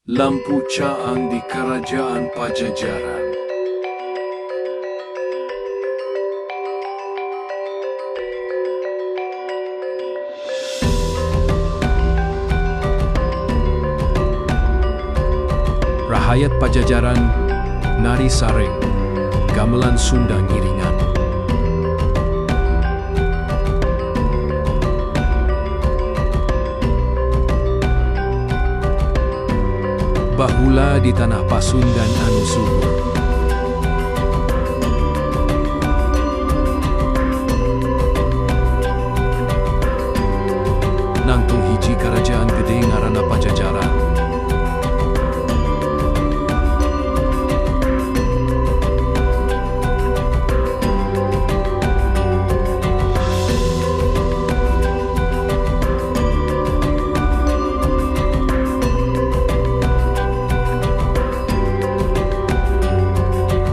Lampu caang di Kerajaan Pajajaran. Rahayat Pajajaran, nari sareng, gamelan Sunda ngiringan. Bahula di tanah Pasundan anu subur. Nangtung hiji kerajaan gede ngaranna Pajajaran.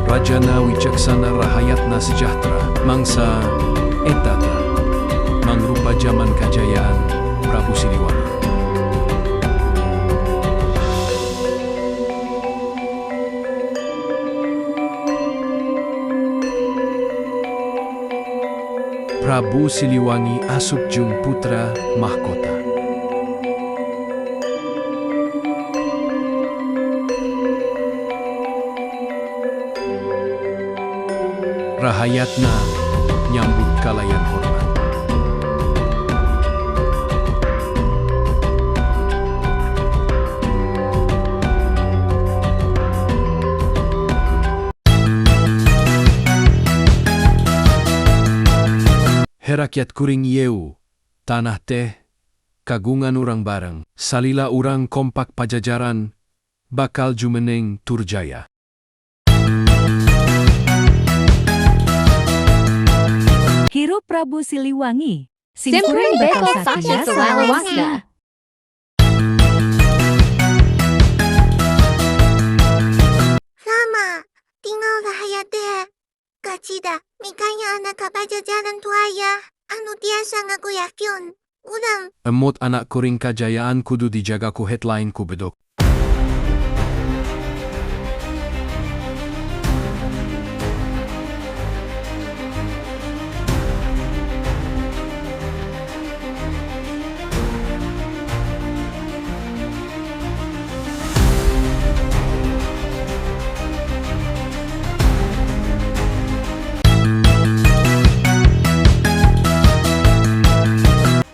Rajana wicaksana rahayatna sejahtera, mangsa etata, mangrupa zaman kajayaan Prabu Siliwangi. Prabu Siliwangi asup jung putra mahkota. Rahayatna nyambut kalayan hormat. Herakyat kuring yeu, tanah teh, kagungan urang bareng, salila urang kompak Pajajaran, bakal jumeneng turjaya. Hiro Prabu Siliwangi, simkuring bakal satya selawasna. Rama, tinggal rahayat deh. Kacida, mikanya anak Pajajaran tuaya, anu tiasa ngaku yakin. Urang, Emot anak kuring kajayaan kudu dijaga ku headline ku bedok.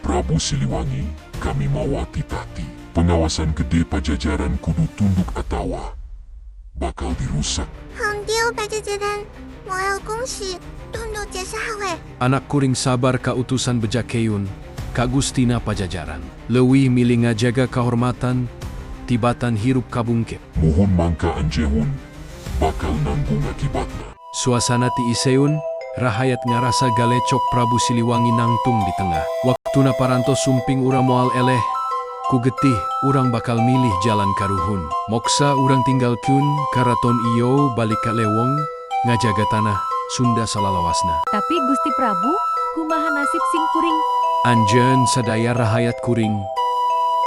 Prabu Siliwangi, kami mawati tati. Pengawasan gede Pajajaran kudu tunduk atawa bakal dirusak. handio Pajajaran, moal kongsi, tunduk jasa hawe. Anak kuring sabar ka utusan bejakeyun, ka Gustina Pajajaran. Leuwih milih ngajaga kahormatan, tibatan hirup kabungkit. Mohon mangka anjehun bakal nanggung akibatna. Suasana ti iseun, rahayat ngarasa galecok Prabu Siliwangi nangtung di tengah. Waktuna parantos sumping urang moal eleh, ku getih urang bakal milih jalan karuhun. Moksa urang tinggal kun karaton iyo balik ka lewong, ngajaga tanah Sunda salalawasna. Tapi Gusti Prabu, kumaha nasib simkuring? Anjeun sadaya rahayat kuring,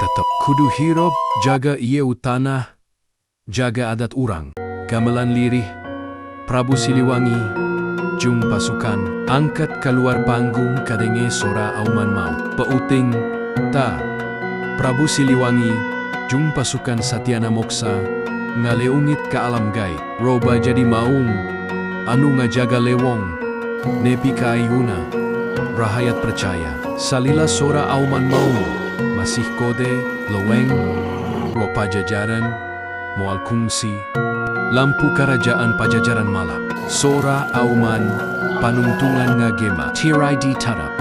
tetep kudu hirop jaga ieu tanah, jaga adat urang. Gamelan lirih, Prabu Siliwangi, jung pasukan, angkat keluar panggung kadenge sora auman mau. Peuting, ta, Prabu Siliwangi, jung pasukan Satyana Moksa, ngaleungit ke alam gaib. Roba jadi maung, anu ngajaga lewong, nepi ka ayuna, rahayat percaya. Salila sora auman mau, masih kode, leweng, ro Pajajaran, moal kungsi, lampu kerajaan Pajajaran malap. Sora auman, panungtungan ngagema, tirai di tarap.